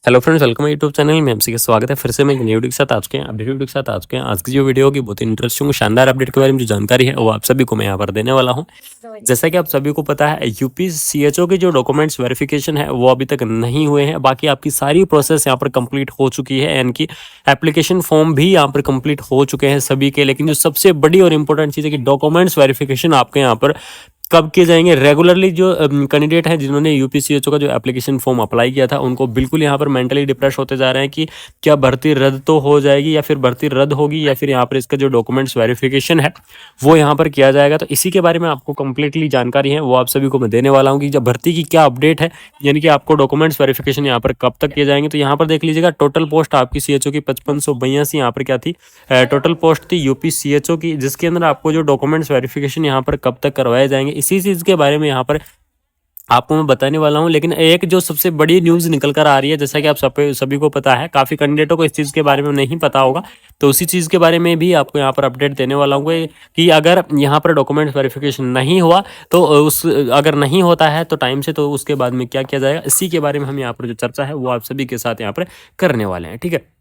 Hello friends, welcome YouTube channel में आपसे स्वागत है फिर से मैं एक न्यू वीडियो के साथ अपडेट वीडियो के साथ आज की जो वीडियो होगी बहुत ही इंटरेस्टिंग शानदार अपडेट के बारे में जो जानकारी है वो आप सभी को मैं यहाँ पर देने वाला हूँ। जैसा कि आप सभी को पता है यूपी सीएचओ के जो डॉक्यूमेंट्स वेरिफिकेशन है वो अभी तक नहीं हुए हैं। बाकी आपकी सारी प्रोसेस यहाँ पर कंप्लीट हो चुकी है, यानी कि एप्लीकेशन फॉर्म भी यहाँ पर कंप्लीट हो चुके हैं सभी के। लेकिन जो सबसे बड़ी और इंपॉर्टेंट चीज़ है कि डॉक्यूमेंट्स वेरिफिकेशन आपके यहाँ पर कब किए जाएंगे। रेगुलरली जो कैंडिडेट हैं जिन्होंने यूपीसीएचओ का जो एप्लीकेशन फॉर्म अप्लाई किया था उनको बिल्कुल यहाँ पर मेंटली डिप्रेस होते जा रहे हैं कि क्या भर्ती रद्द तो हो जाएगी या फिर भर्ती रद्द होगी या फिर यहाँ पर इसका जो डॉक्यूमेंट्स वेरिफिकेशन है वो यहाँ पर किया जाएगा। तो इसी के बारे में आपको कंप्लीटली जानकारी है वो आप सभी को मैं देने वाला हूँ कि जब भर्ती की क्या अपडेट है, यानी कि आपको डॉक्यूमेंट्स वेरिफिकेशन यहाँ पर कब तक किए जाएंगे। तो यहाँ पर देख लीजिएगा टोटल पोस्ट आपकी सीएचओ की 5582 यहाँ पर क्या थी, टोटल पोस्ट थी यूपी सीएचओ की, जिसके अंदर आपको जो डॉक्यूमेंट्स वेरिफिकेशन यहाँ पर कब तक करवाए जाएंगे इसी चीज़ के बारे में यहाँ पर आपको मैं बताने वाला हूं। लेकिन एक जो सबसे बड़ी न्यूज़ निकल कर आ रही है, जैसा कि आप सभी को पता है, काफ़ी कैंडिडेटों को इस चीज़ के बारे में नहीं पता होगा, तो उसी चीज़ के बारे में भी आपको यहाँ पर अपडेट देने वाला हूँ कि अगर यहाँ पर डॉक्यूमेंट वेरिफिकेशन नहीं हुआ तो अगर नहीं होता है तो टाइम से, तो उसके बाद में क्या किया जाएगा, इसी के बारे में हम यहाँ पर जो चर्चा है वो आप सभी के साथ यहाँ पर करने वाले हैं। ठीक है,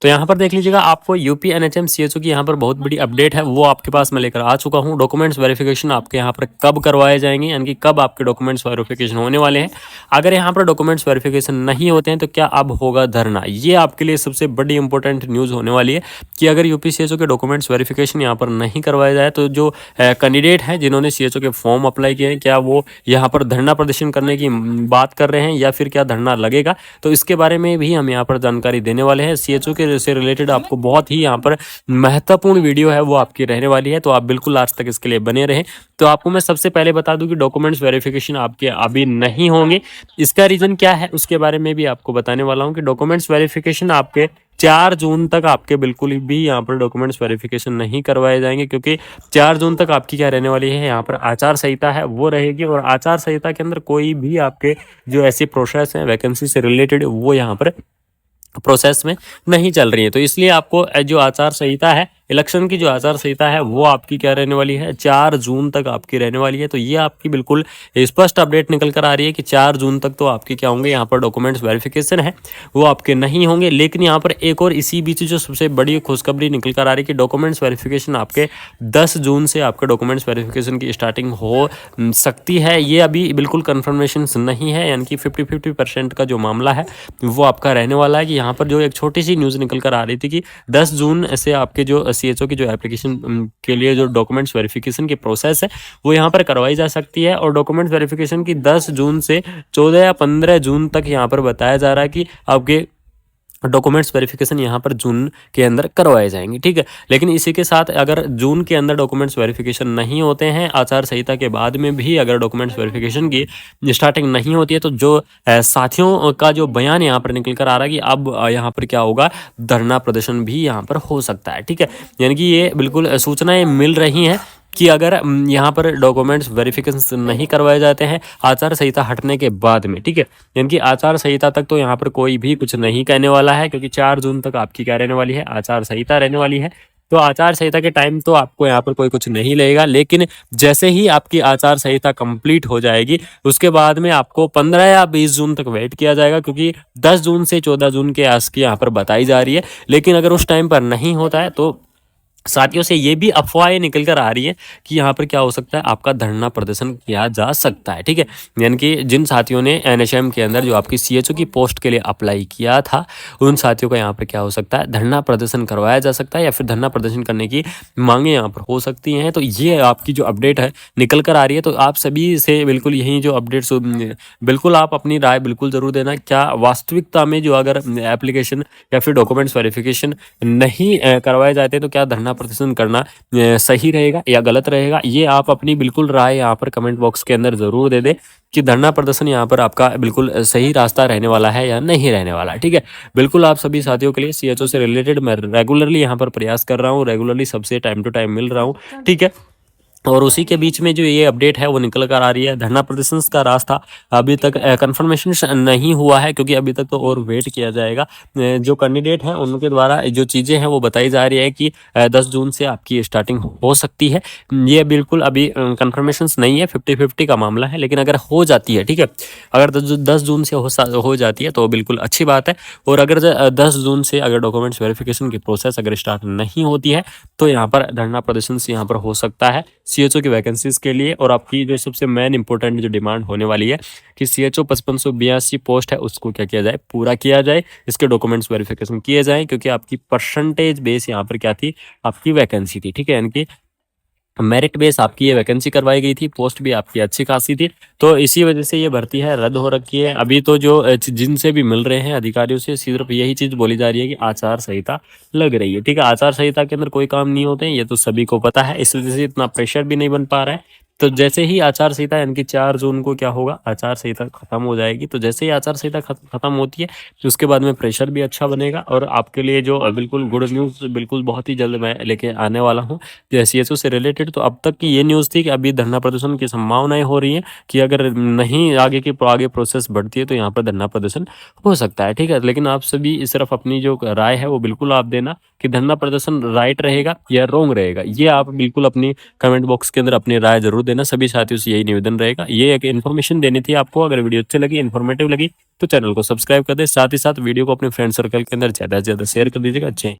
तो यहाँ पर देख लीजिएगा आपको यूपी एनएचएम सीएचओ की यहाँ पर बहुत बड़ी अपडेट है वो आपके पास मैं लेकर आ चुका हूँ। डॉक्यूमेंट्स वेरिफिकेशन आपके यहाँ पर कब करवाए जाएंगे, यानी कि कब आपके डॉक्यूमेंट्स वेरिफिकेशन होने वाले हैं। अगर यहाँ पर डॉक्यूमेंट्स वेरिफिकेशन नहीं होते हैं तो क्या अब होगा धरना, ये आपके लिए सबसे बड़ी इंपॉर्टेंट न्यूज़ होने वाली है कि अगर यूपी सीएचओ के डॉक्यूमेंट्स वेरिफिकेशन यहाँ पर नहीं करवाया जाए तो जो कैंडिडेट हैं जिन्होंने सीएचओ के फॉर्म अप्लाई किए हैं क्या वो यहाँ पर धरना प्रदर्शन करने की बात कर रहे हैं या फिर क्या धरना लगेगा, तो इसके बारे में भी हम यहाँ पर जानकारी देने वाले हैं। सीएचओ के से रिलेटेड आपको बहुत ही यहाँ पर महत्वपूर्ण वीडियो है वो आपकी रहने वाली है, तो आप बिल्कुल लास्ट तक इसके लिए बने रहें। तो आपको मैं सबसे पहले बता दूं कि डॉक्यूमेंट्स वेरिफिकेशन आपके अभी नहीं होंगे, इसका रीजन क्या है उसके बारे में भी आपको बताने वाला हूं कि डॉक्यूमेंट्स वेरिफिकेशन आपके 4 जून तक आपके बिल्कुल भी यहाँ पर डॉक्यूमेंट्स वेरिफिकेशन नहीं करवाए जाएंगे, क्योंकि 4 जून तक आपकी क्या रहने वाली है, यहाँ पर आचार संहिता है वो रहेगी और आचार संहिता के अंदर कोई भी आपके जो ऐसी प्रोसेस है वैकेंसी से रिलेटेड वो यहाँ पर प्रोसेस में नहीं चल रही है। तो इसलिए आपको जो आचार संहिता है, इलेक्शन की जो आचार संहिता है वो आपकी क्या रहने वाली है, 4 जून तक आपकी रहने वाली है। तो ये आपकी बिल्कुल स्पष्ट अपडेट निकल कर आ रही है कि 4 जून तक तो आपके क्या होंगे, यहाँ पर डॉक्यूमेंट्स वेरिफिकेशन है वो आपके नहीं होंगे। लेकिन यहाँ पर एक और इसी बीच जो सबसे बड़ी खुशखबरी निकल कर आ रही है कि डॉक्यूमेंट्स वेरिफिकेशन आपके 10 जून से आपके डॉक्यूमेंट्स वेरिफिकेशन की स्टार्टिंग हो सकती है। ये अभी बिल्कुल कन्फर्मेशन नहीं है, यानी कि 50-50% का जो मामला है वो आपका रहने वाला है। कि यहाँ पर जो एक छोटी सी न्यूज़ निकल कर आ रही थी कि 10 जून से आपके जो सीएचओ की जो एप्लीकेशन के लिए जो डॉक्यूमेंट्स वेरिफिकेशन की प्रोसेस है वो यहाँ पर करवाई जा सकती है, और डॉक्यूमेंट्स वेरिफिकेशन की 10 जून से 14 या 15 जून तक यहाँ पर बताया जा रहा है कि आपके डॉक्यूमेंट्स वेरिफिकेशन यहाँ पर जून के अंदर करवाए जाएंगे। ठीक है, लेकिन इसी के साथ अगर जून के अंदर डॉक्यूमेंट्स वेरिफिकेशन नहीं होते हैं, आचार संहिता के बाद में भी अगर डॉक्यूमेंट्स वेरिफिकेशन की स्टार्टिंग नहीं होती है, तो जो साथियों का जो बयान यहाँ पर निकल कर आ रहा है कि अब यहाँ पर क्या होगा, धरना प्रदर्शन भी यहाँ पर हो सकता है। ठीक है, यानी कि ये बिल्कुल सूचनाएं मिल रही हैं कि अगर यहाँ पर डॉक्यूमेंट्स वेरिफिकेशन नहीं करवाए जाते हैं आचार संहिता हटने के बाद में, ठीक है, यानी कि आचार संहिता तक तो यहाँ पर कोई भी कुछ नहीं कहने वाला है, क्योंकि 4 जून तक आपकी क्या रहने वाली है, आचार संहिता रहने वाली है। तो आचार संहिता के टाइम तो आपको यहाँ पर कोई कुछ नहीं लगेगा, लेकिन जैसे ही आपकी आचार संहिता कंप्लीट हो जाएगी उसके बाद में आपको 15 या 20 जून तक वेट किया जाएगा, क्योंकि 10 जून से 14 जून के आस की यहाँ पर बताई जा रही है। लेकिन अगर उस टाइम पर नहीं होता है तो साथियों से ये भी अफवाहें निकल कर आ रही है कि यहाँ पर क्या हो सकता है, आपका धरना प्रदर्शन किया जा सकता है। ठीक है, यानी कि जिन साथियों ने एनएचएम के अंदर जो आपकी सीएचओ की पोस्ट के लिए अप्लाई किया था उन साथियों का यहाँ पर क्या हो सकता है, धरना प्रदर्शन करवाया जा सकता है या फिर धरना प्रदर्शन करने की मांगे यहाँ पर हो सकती हैं। तो ये आपकी जो अपडेट है निकल कर आ रही है, तो आप सभी से बिल्कुल यही जो अपडेट्स, बिल्कुल आप अपनी राय बिल्कुल ज़रूर देना, क्या वास्तविकता में जो अगर एप्लीकेशन या फिर डॉक्यूमेंट्स वेरिफिकेशन नहीं करवाए जाते तो क्या धरना प्रदर्शन करना सही रहेगा या गलत रहेगा। ये आप अपनी बिल्कुल राय यहाँ पर कमेंट बॉक्स के अंदर ज़रूर दे दें कि धरना प्रदर्शन यहाँ पर आपका बिल्कुल सही रास्ता रहने वाला है या नहीं रहने वाला। ठीक है, बिल्कुल आप सभी साथियों के लिए सीएचओ से रिलेटेड मैं रेगुलरली यहाँ पर प्रयास कर रहा हूँ, रेगुलरली सबसे टाइम टू टाइम मिल रहा हूँ। ठीक है, और उसी के बीच में जो ये अपडेट है वो निकल कर आ रही है, धरना प्रदर्शन का रास्ता अभी तक कंफर्मेशन नहीं हुआ है, क्योंकि अभी तक तो और वेट किया जाएगा। जो कैंडिडेट हैं उनके द्वारा जो चीज़ें हैं वो बताई जा रही है कि 10 जून से आपकी स्टार्टिंग हो सकती है। ये बिल्कुल अभी कंफर्मेशन नहीं है, 50-50 का मामला है, लेकिन अगर हो जाती है, ठीक है, अगर 10 जून से हो जाती है तो बिल्कुल अच्छी बात है। और अगर 10 जून से अगर डॉक्यूमेंट्स वेरिफिकेशन की प्रोसेस अगर स्टार्ट नहीं होती है तो यहाँ पर धरना प्रदर्शन यहाँ पर हो सकता है सीएचओ की वैकेंसीज के लिए। और आपकी जो सबसे मेन इंपॉर्टेंट जो डिमांड होने वाली है कि सीएचओ 5582 पोस्ट है उसको क्या किया जाए, पूरा किया जाए, इसके डॉक्यूमेंट्स वेरिफिकेशन किए जाए, क्योंकि आपकी परसेंटेज बेस यहाँ पर क्या थी, आपकी वैकेंसी थी, ठीक है, यानी कि मेरिट बेस आपकी ये वैकेंसी करवाई गई थी, पोस्ट भी आपकी अच्छी खासी थी, तो इसी वजह से ये भर्ती है रद्द हो रखी है। अभी तो जो जिनसे भी मिल रहे हैं अधिकारियों से सिर्फ यही चीज बोली जा रही है कि आचार संहिता लग रही है, ठीक है, आचार संहिता के अंदर कोई काम नहीं होते हैं, ये तो सभी को पता है, इस वजह से इतना प्रेशर भी नहीं बन पा रहा है। तो जैसे ही आचार संहिता यानी कि 4 जून को क्या होगा, आचार संहिता खत्म हो जाएगी, तो जैसे ही आचार संहिता खत्म होती है तो उसके बाद में प्रेशर भी अच्छा बनेगा। और आपके लिए जो बिल्कुल गुड न्यूज़ बिल्कुल बहुत ही जल्द मैं लेके आने वाला हूँ सीएचओ से रिलेटेड। तो अब तक की ये न्यूज़ थी कि अभी धरना प्रदर्शन की संभावनाएं हो रही हैं कि अगर नहीं आगे प्रोसेस बढ़ती है तो यहाँ पर धरना प्रदर्शन हो सकता है, ठीक है। लेकिन आप सभी सिर्फ अपनी जो राय है वो बिल्कुल आप देना कि धरना प्रदर्शन राइट रहेगा या रॉन्ग रहेगा, ये आप बिल्कुल अपनी कमेंट बॉक्स के अंदर अपनी राय जरूर देना। सभी साथियों से यही निवेदन रहेगा, ये एक इन्फॉर्मेशन देनी थी आपको। अगर वीडियो अच्छी लगी, इन्फॉर्मेटिव लगी तो चैनल को सब्सक्राइब कर दे, साथ ही साथ वीडियो को अपने फ्रेंड सर्कल के अंदर ज़्यादा से ज़्यादा शेयर कर दीजिएगा। जय